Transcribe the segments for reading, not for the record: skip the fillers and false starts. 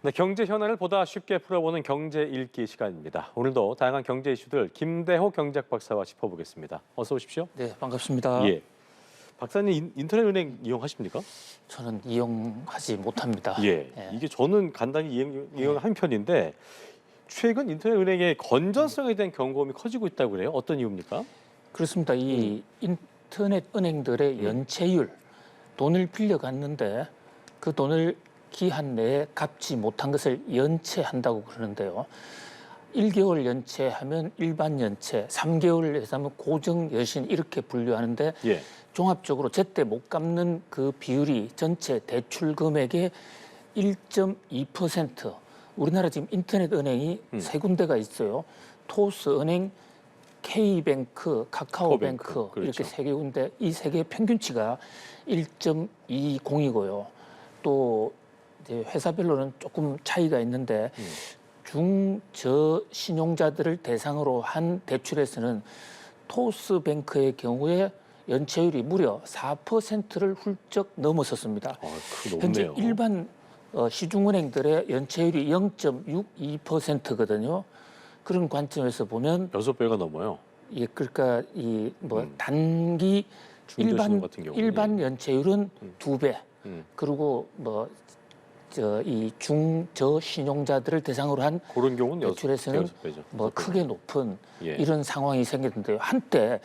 네, 경제 현안을 보다 쉽게 풀어보는 경제 읽기 시간입니다. 오늘도 다양한 경제 이슈들 김대호 경제학 박사와 짚어보겠습니다. 어서 오십시오. 네, 반갑습니다. 예. 박사님 인터넷 은행 이용하십니까? 저는 이용하지 못합니다. 예. 예. 이게 저는 간단히 이용한 편인데 최근 인터넷 은행의 건전성에 대한 경고음이 커지고 있다고 그래요. 어떤 이유입니까? 그렇습니다. 이 인터넷 은행들의 연체율, 돈을 빌려갔는데 그 돈을 기한 내에 갚지 못한 것을 연체한다고 그러는데요. 1개월 연체하면 일반 연체, 3개월 해서 하면 고정 여신 이렇게 분류하는데 예. 종합적으로 제때 못 갚는 그 비율이 전체 대출 금액의 1.2%. 우리나라 지금 인터넷 은행이 세 군데가 있어요. 토스은행, K뱅크, 카카오뱅크 그렇죠. 이렇게 세 개인데 이 세 개의 평균치가 1.20이고요. 또 이제 회사별로는 조금 차이가 있는데 중저신용자들을 대상으로 한 대출에서는 토스뱅크의 경우에 연체율이 무려 4%를 훌쩍 넘어섰습니다. 현재 높네요. 일반 시중은행들의 연체율이 0.62%거든요. 그런 관점에서 보면 6배가 넘어요. 예, 그러니까 이 뭐 단기 중저신용 같은 경우는, 일반 연체율은 2배. 음. 그리고 뭐 이 중저 신용자들을 대상으로 한 그런 경우는 대출에서는 6배죠. 뭐 크게 높은 예. 이런 상황이 생겼는데요. 한때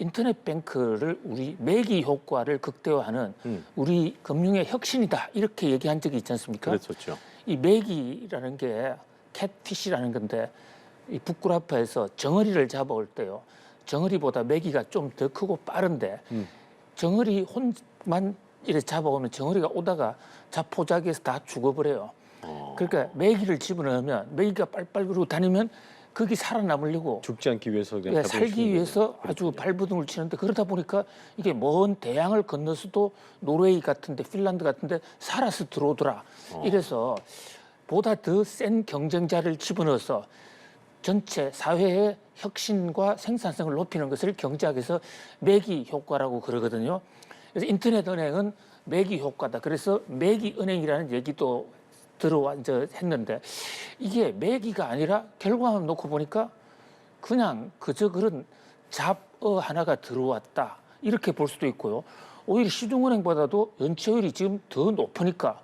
인터넷 뱅크를 우리 매기 효과를 극대화하는 우리 금융의 혁신이다 이렇게 얘기한 적이 있지 않습니까? 그랬었죠. 이 매기라는 게 캣피시라는 건데 이 북구라파에서 정어리를 잡아올 때요. 정어리보다 매기가 좀 더 크고 빠른데 정어리 혼만 이렇게 잡아오면 정어리가 오다가 자포자기해서 다 죽어버려요. 그러니까 매기를 집어넣으면 매기가 빨빨 그러고 다니면 거기 살아남으려고 죽지 않기 위해서 그냥 예, 잡아주시는 살기 위해서 거군요. 아주 발버둥을 치는데 그러다 보니까 이게 먼 대양을 건너서도 노르웨이 같은데 핀란드 같은데 살아서 들어오더라. 이래서 보다 더 센 경쟁자를 집어넣어서 전체 사회의 혁신과 생산성을 높이는 것을 경제학에서 매기 효과라고 그러거든요. 그래서 인터넷 은행은 매기 효과다. 그래서 매기 은행이라는 얘기도 했는데 이게 매기가 아니라 결과만 놓고 보니까 그냥 그저 그런 잡어 하나가 들어왔다. 이렇게 볼 수도 있고요. 오히려 시중은행보다도 연체율이 지금 더 높으니까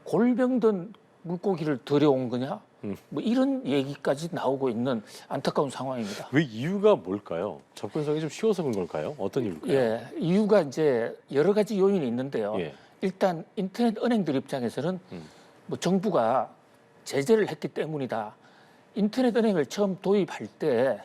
골병든 물고기를 들여온 거냐? 뭐 이런 얘기까지 나오고 있는 안타까운 상황입니다. 왜 이유가 뭘까요? 접근성이 좀 쉬워서 그런 걸까요? 어떤 이유일까요? 예, 이유가 이제 여러 가지 요인이 있는데요. 예. 일단 인터넷 은행들 입장에서는 뭐 정부가 제재를 했기 때문이다. 인터넷 은행을 처음 도입할 때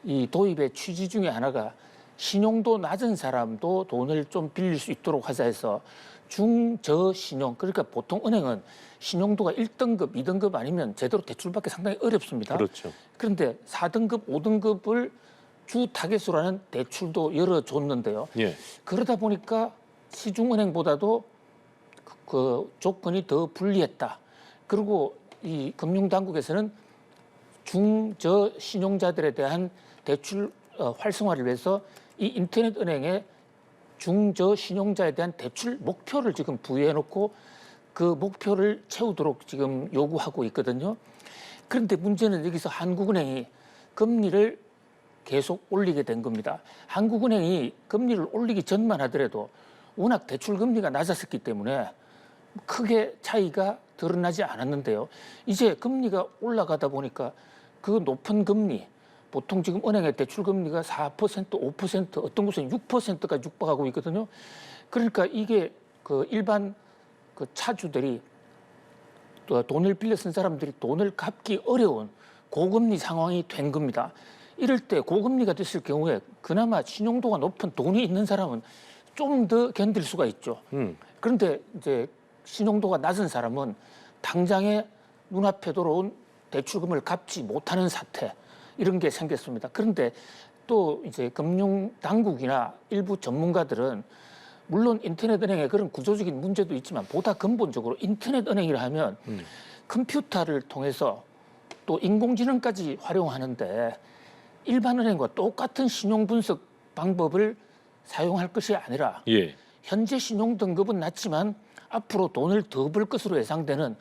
이 도입의 취지 중에 하나가 신용도 낮은 사람도 돈을 좀 빌릴 수 있도록 하자 해서 중저신용, 그러니까 보통 은행은 신용도가 1등급, 2등급 아니면 제대로 대출받기 상당히 어렵습니다. 그렇죠. 그런데 4등급, 5등급을 주 타겟으로 하는 대출도 열어줬는데요. 예. 그러다 보니까 시중은행보다도 그 조건이 더 불리했다. 그리고 이 금융당국에서는 중저 신용자들에 대한 대출 활성화를 위해서 이 인터넷 은행에 중저 신용자에 대한 대출 목표를 지금 부여해놓고 그 목표를 채우도록 지금 요구하고 있거든요. 그런데 문제는 여기서 한국은행이 금리를 계속 올리게 된 겁니다. 한국은행이 금리를 올리기 전만 하더라도 워낙 대출 금리가 낮았었기 때문에 크게 차이가 드러나지 않았는데요. 이제 금리가 올라가다 보니까 그 높은 금리, 보통 지금 은행의 대출 금리가 4%, 5%, 어떤 곳은 6%까지 육박하고 있거든요. 그러니까 이게 그 일반 그 차주들이 또 돈을 빌려 쓴 사람들이 돈을 갚기 어려운 고금리 상황이 된 겁니다. 이럴 때 고금리가 됐을 경우에 그나마 신용도가 높은 돈이 있는 사람은 좀 더 견딜 수가 있죠. 그런데 이제 신용도가 낮은 사람은 당장에 눈앞에 들어온 대출금을 갚지 못하는 사태 이런 게 생겼습니다. 그런데 또 이제 금융당국이나 일부 전문가들은 물론 인터넷 은행에 그런 구조적인 문제도 있지만 보다 근본적으로 인터넷 은행이라 하면 컴퓨터를 통해서 또 인공지능까지 활용하는데 일반 은행과 똑같은 신용 분석 방법을 사용할 것이 아니라 현재 신용 등급은 낮지만 앞으로 돈을 더 벌 것으로 예상되는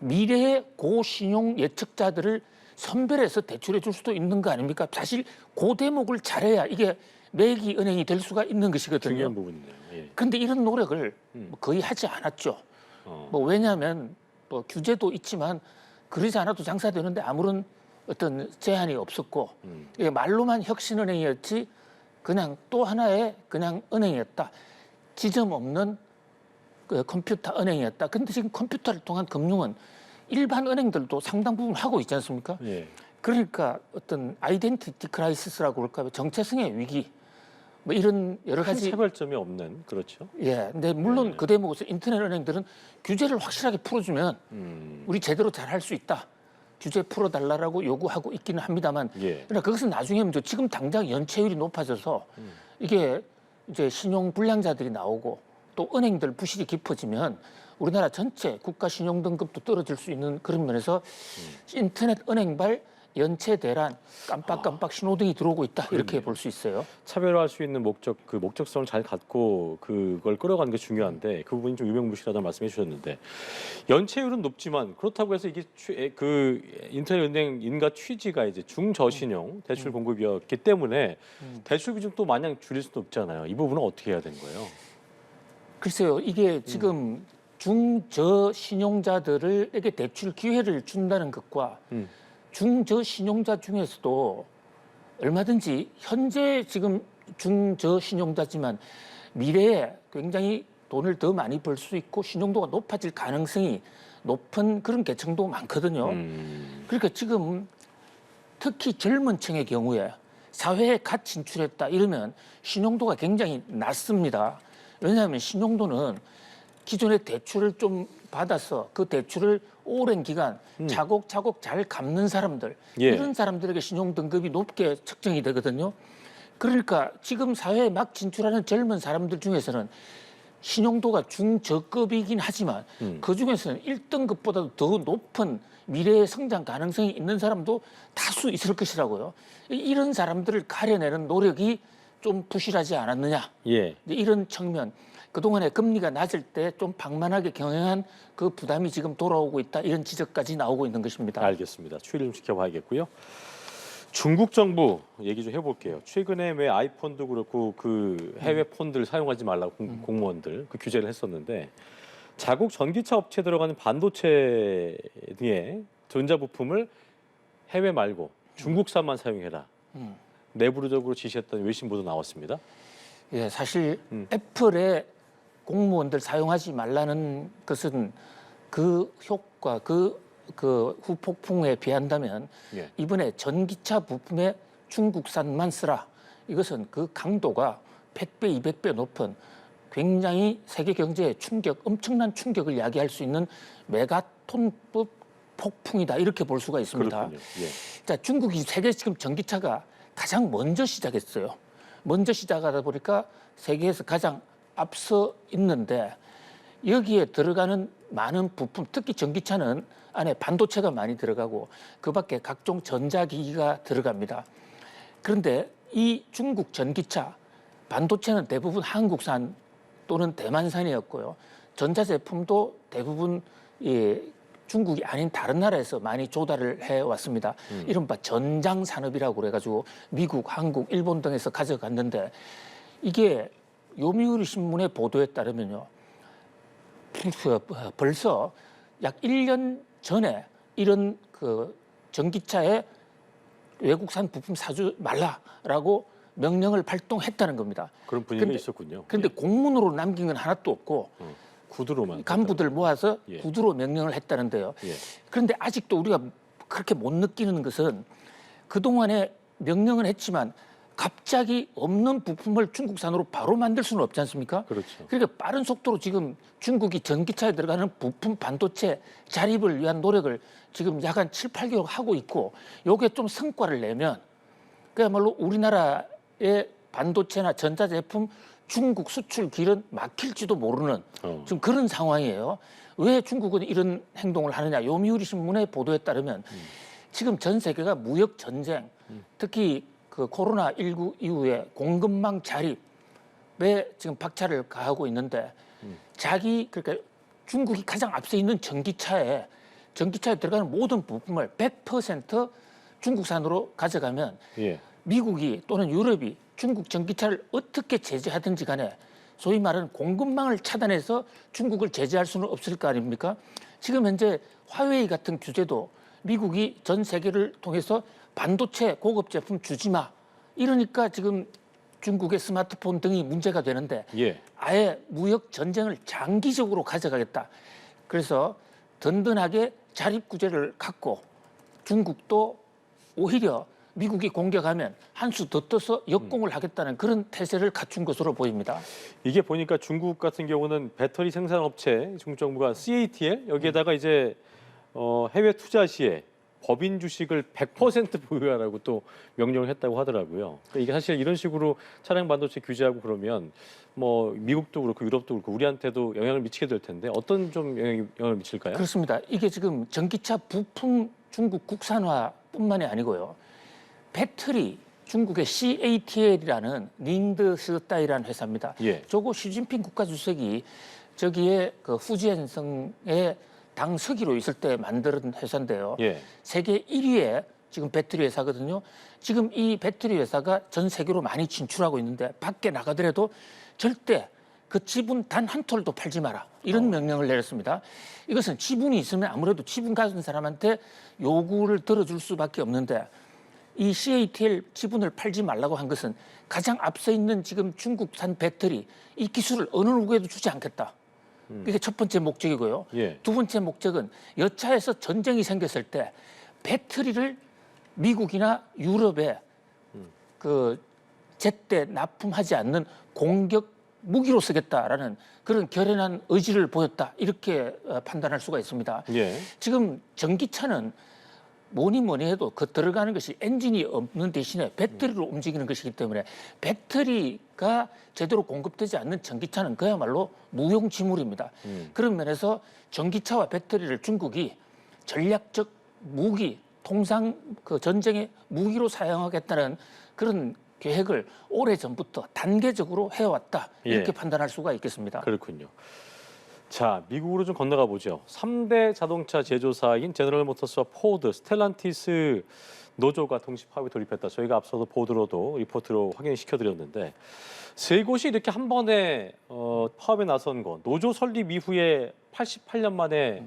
미래의 고신용 예측자들을 선별해서 대출해 줄 수도 있는 거 아닙니까? 사실 그 대목을 잘해야 이게 매기 은행이 될 수가 있는 것이거든요. 중요한 부분이네요. 예. 그런데 이런 노력을 거의 하지 않았죠. 왜냐하면 뭐 규제도 있지만 그러지 않아도 장사되는데 아무런 어떤 제한이 없었고 이게 말로만 혁신은행이었지 그냥 또 하나의 그냥 은행이었다. 지점 없는 그 컴퓨터 은행이었다. 근데 지금 컴퓨터를 통한 금융은 일반 은행들도 상당 부분 하고 있지 않습니까? 예. 그러니까 어떤 아이덴티티 크라이시스라고 그럴까요? 정체성의 위기 뭐 이런 여러 큰 가지 차별점이 없는 그렇죠. 예. 근데 물론 그 대목에서 인터넷 은행들은 규제를 확실하게 풀어주면 우리 제대로 잘 할 수 있다. 규제 풀어달라고 요구하고 있기는 합니다만 예. 그러나 그것은 나중에 문제. 지금 당장 연체율이 높아져서 이게 이제 신용 불량자들이 나오고 또 은행들 부실이 깊어지면 우리나라 전체 국가 신용 등급도 떨어질 수 있는 그런 면에서 인터넷 은행발 연체 대란 깜빡깜빡 신호등이 들어오고 있다 이렇게 볼 수 있어요. 차별화할 수 있는 그 목적성을 잘 갖고 그걸 끌어가는 게 중요한데 그 부분이 좀 유명무실하다는 말씀해 주셨는데 연체율은 높지만 그렇다고 해서 이게 그 인터넷 은행 인가 취지가 이제 중저신용 대출 공급이었기 때문에 대출 비중 또 마냥 줄일 수도 없잖아요. 이 부분은 어떻게 해야 되는 거예요? 글쎄요, 이게 지금 중저신용자들에게 대출 기회를 준다는 것과 중저신용자 중에서도 얼마든지 현재 지금 중저신용자지만 미래에 굉장히 돈을 더 많이 벌 수 있고 신용도가 높아질 가능성이 높은 그런 계층도 많거든요. 그러니까 지금 특히 젊은 층의 경우에 사회에 갓 진출했다 이러면 신용도가 굉장히 낮습니다. 왜냐하면 신용도는 기존의 대출을 좀 받아서 그 대출을 오랜 기간 차곡차곡 잘 갚는 사람들 예. 이런 사람들에게 신용 등급이 높게 측정이 되거든요. 그러니까 지금 사회에 막 진출하는 젊은 사람들 중에서는 신용도가 중저급이긴 하지만 그 중에서는 1등급보다도 더 높은 미래의 성장 가능성이 있는 사람도 다수 있을 것이라고요. 이런 사람들을 가려내는 노력이 좀 부실하지 않았느냐. 예. 이런 측면. 그동안에 금리가 낮을 때 좀 방만하게 경영한 그 부담이 지금 돌아오고 있다. 이런 지적까지 나오고 있는 것입니다. 알겠습니다. 추이를 좀 지켜봐야겠고요. 중국 정부 얘기 좀 해볼게요. 최근에 왜 아이폰도 그렇고 그 해외 폰들 사용하지 말라고 공무원들 그 규제를 했었는데 자국 전기차 업체에 들어가는 반도체 등의 전자부품을 해외 말고 중국산만 사용해라. 내부적으로 지시했던 외신 보도 나왔습니다. 예, 사실 애플의 공무원들 사용하지 말라는 것은 그 효과, 그 후폭풍에 비한다면 예. 이번에 전기차 부품에 중국산만 쓰라. 이것은 그 강도가 100배, 200배 높은 굉장히 세계 경제에 엄청난 충격을 야기할 수 있는 메가톤급 폭풍이다. 이렇게 볼 수가 있습니다. 그렇군요. 예. 자, 중국이 세계 지금 전기차가 가장 먼저 시작했어요. 먼저 시작하다 보니까 세계에서 가장 앞서 있는데 여기에 들어가는 많은 부품, 특히 전기차는 안에 반도체가 많이 들어가고 그 밖에 각종 전자기기가 들어갑니다. 그런데 이 중국 전기차, 반도체는 대부분 한국산 또는 대만산이었고요. 전자제품도 대부분 중국이 아닌 다른 나라에서 많이 조달을 해왔습니다. 이른바 전장산업이라고 그래가지고 미국, 한국, 일본 등에서 가져갔는데 이게 요미우리 신문의 보도에 따르면요. 벌써 약 1년 전에 이런 그 전기차에 외국산 부품 사주 말라라고 명령을 발동했다는 겁니다. 그런 분위기가 있었군요. 그런데 예. 공문으로 남긴 건 하나도 없고 구두로만 간부들 모아서 예. 구두로 명령을 했다는데요. 예. 그런데 아직도 우리가 그렇게 못 느끼는 것은 그동안에 명령을 했지만 갑자기 없는 부품을 중국산으로 바로 만들 수는 없지 않습니까? 그렇죠. 그러니까 빠른 속도로 지금 중국이 전기차에 들어가는 부품 반도체 자립을 위한 노력을 지금 약 한 7, 8개월 하고 있고 요게 좀 성과를 내면 그야말로 우리나라의 반도체나 전자제품 중국 수출 길은 막힐지도 모르는 지금 그런 상황이에요. 왜 중국은 이런 행동을 하느냐? 요미우리 신문의 보도에 따르면 지금 전 세계가 무역 전쟁, 특히 그 코로나19 이후에 공급망 자립에 지금 박차를 가하고 있는데 그러니까 중국이 가장 앞서 있는 전기차에 전기차에 들어가는 모든 부품을 100% 중국산으로 가져가면 예. 미국이 또는 유럽이 중국 전기차를 어떻게 제재하든지 간에 소위 말하는 공급망을 차단해서 중국을 제재할 수는 없을 거 아닙니까? 지금 현재 화웨이 같은 규제도 미국이 전 세계를 통해서 반도체 고급 제품 주지 마. 이러니까 지금 중국의 스마트폰 등이 문제가 되는데 예. 아예 무역 전쟁을 장기적으로 가져가겠다. 그래서 든든하게 자립 구제를 갖고 중국도 오히려 미국이 공격하면 한 수 더 떠서 역공을 하겠다는 그런 태세를 갖춘 것으로 보입니다. 이게 보니까 중국 같은 경우는 배터리 생산 업체 중국 정부가 CATL 여기에다가 이제 해외 투자 시에 법인 주식을 100% 보유하라고 또 명령을 했다고 하더라고요. 그러니까 이게 사실 이런 식으로 차량 반도체 규제하고 그러면 뭐 미국도 그렇고 유럽도 그렇고 우리한테도 영향을 미치게 될 텐데 어떤 좀 영향을 미칠까요? 그렇습니다. 이게 지금 전기차 부품 중국 국산화뿐만이 아니고요. 배터리 중국의 CATL이라는 닝드스다이라는 회사입니다. 예. 저거 시진핑 국가주석이 저기에 그 후지엔성의 당 서기로 있을 때 만든 회사인데요. 예. 세계 1위의 지금 배터리 회사거든요. 지금 이 배터리 회사가 전 세계로 많이 진출하고 있는데 밖에 나가더라도 절대 그 지분 단 한 톨도 팔지 마라. 이런 명령을 내렸습니다. 이것은 지분이 있으면 아무래도 지분 가진 사람한테 요구를 들어줄 수밖에 없는데 이 CATL 지분을 팔지 말라고 한 것은 가장 앞서 있는 지금 중국산 배터리 이 기술을 어느 누구에도 주지 않겠다. 이게 첫 번째 목적이고요. 예. 두 번째 목적은 여차에서 전쟁이 생겼을 때 배터리를 미국이나 유럽에 그 제때 납품하지 않는 공격 무기로 쓰겠다라는 그런 결연한 의지를 보였다. 이렇게 판단할 수가 있습니다. 예. 지금 전기차는 뭐니 해도 그 들어가는 것이 엔진이 없는 대신에 배터리로 움직이는 것이기 때문에 배터리가 제대로 공급되지 않는 전기차는 그야말로 무용지물입니다. 그런 면에서 전기차와 배터리를 중국이 전략적 무기, 통상 그 전쟁의 무기로 사용하겠다는 그런 계획을 오래전부터 단계적으로 해왔다. 이렇게 예. 판단할 수가 있겠습니다. 그렇군요. 자, 미국으로 좀 건너가 보죠. 3대 자동차 제조사인 제너럴 모터스와 포드, 스텔란티스 노조가 동시 파업에 돌입했다. 저희가 앞서도 보드로도 리포트로 확인시켜드렸는데 세 곳이 이렇게 한 번에 파업에 나선 거 노조 설립 이후에 88년 만에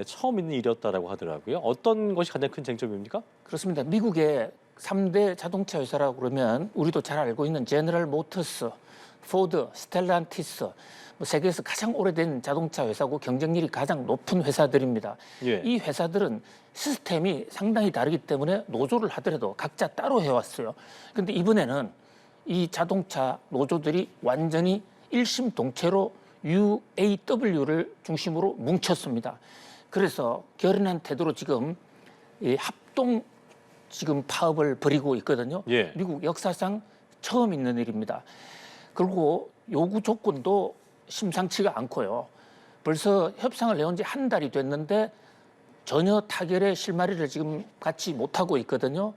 처음 있는 일이었다라고 하더라고요. 어떤 것이 가장 큰 쟁점입니까? 그렇습니다. 미국의 3대 자동차 회사라고 그러면 우리도 잘 알고 있는 제너럴 모터스, 포드, 스텔란티스 뭐 세계에서 가장 오래된 자동차 회사고 경쟁률이 가장 높은 회사들입니다. 예. 이 회사들은 시스템이 상당히 다르기 때문에 노조를 하더라도 각자 따로 해왔어요. 그런데 이번에는 이 자동차 노조들이 완전히 일심동체로 UAW를 중심으로 뭉쳤습니다. 그래서 결연한 태도로 지금 이 합동 지금 파업을 벌이고 있거든요. 예. 미국 역사상 처음 있는 일입니다. 그리고 요구 조건도 심상치가 않고요. 벌써 협상을 해온 지 한 달이 됐는데 전혀 타결의 실마리를 지금 갖지 못하고 있거든요.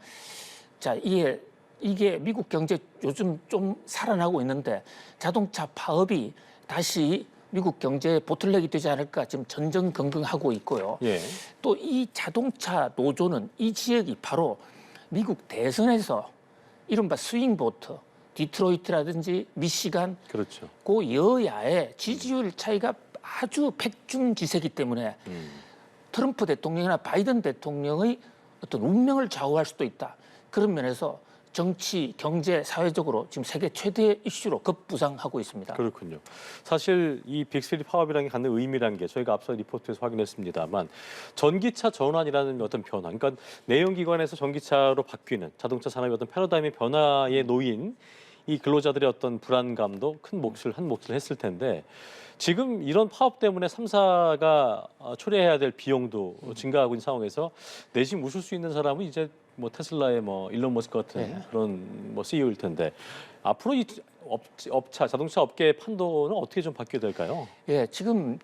자, 이게 미국 경제 요즘 좀 살아나고 있는데 자동차 파업이 다시 미국 경제에 보틀렉이 되지 않을까 지금 전전긍긍하고 있고요. 예. 또 이 자동차 노조는 이 지역이 바로 미국 대선에서 이른바 스윙보트, 디트로이트라든지 미시간, 그렇죠. 그 여야의 지지율 차이가 아주 백중지세이기 때문에 트럼프 대통령이나 바이든 대통령의 어떤 운명을 좌우할 수도 있다. 그런 면에서 정치, 경제, 사회적으로 지금 세계 최대 이슈로 급부상하고 있습니다. 그렇군요. 사실 이 빅3 파업이라는 게 갖는 의미라는 게 저희가 앞서 리포트에서 확인했습니다만 전기차 전환이라는 어떤 변화, 그러니까 내연기관에서 전기차로 바뀌는 자동차 산업의 어떤 패러다임의 변화에 놓인 이 근로자들의 어떤 불안감도 한 몫을 했을 텐데 지금 이런 파업 때문에 3사가 초래해야 될 비용도 증가하고 있는 상황에서 내심 웃을 수 있는 사람은 이제 뭐 테슬라의 뭐 일론 머스크 같은 그런 뭐 CEO일 텐데 앞으로 이 자동차 업계의 판도는 어떻게 좀 바뀌게 될까요? 예, 지금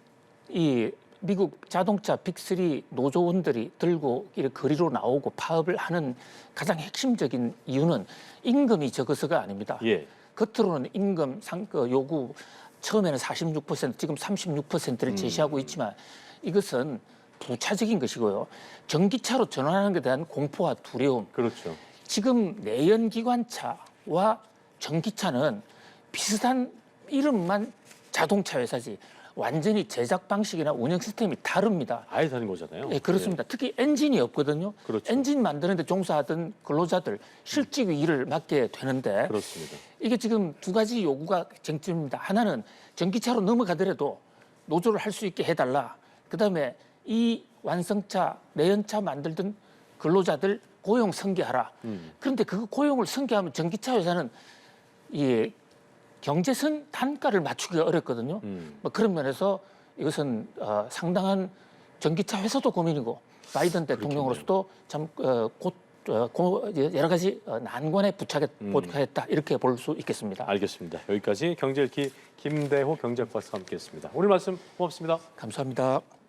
이 미국 자동차 빅3 노조원들이 들고 이렇게 거리로 나오고 파업을 하는 가장 핵심적인 이유는 임금이 적어서가 아닙니다. 예. 겉으로는 임금 요구 처음에는 46%, 지금 36%를 제시하고 있지만 이것은 부차적인 것이고요. 전기차로 전환하는 것에 대한 공포와 두려움. 그렇죠. 지금 내연기관차와 전기차는 비슷한 이름만 자동차 회사지 완전히 제작 방식이나 운영 시스템이 다릅니다. 아예 다른 거잖아요. 네, 그렇습니다. 특히 엔진이 없거든요. 그렇죠. 엔진 만드는데 종사하던 근로자들 실직 일을 맡게 되는데 그렇습니다. 이게 지금 두 가지 요구가 쟁점입니다. 하나는 전기차로 넘어가더라도 노조를 할 수 있게 해달라. 그다음에 이 완성차, 내연차 만들던 근로자들 고용 승계하라. 그런데 그 고용을 승계하면 전기차 회사는 이 경제선 단가를 맞추기가 어렵거든요. 뭐 그런 면에서 이것은 상당한 전기차 회사도 고민이고 바이든 대통령으로서도 참 여러 가지 난관에 부착했다 이렇게 볼 수 있겠습니다. 알겠습니다. 여기까지 경제일기 김대호 경제학박사 함께했습니다. 오늘 말씀 고맙습니다. 감사합니다.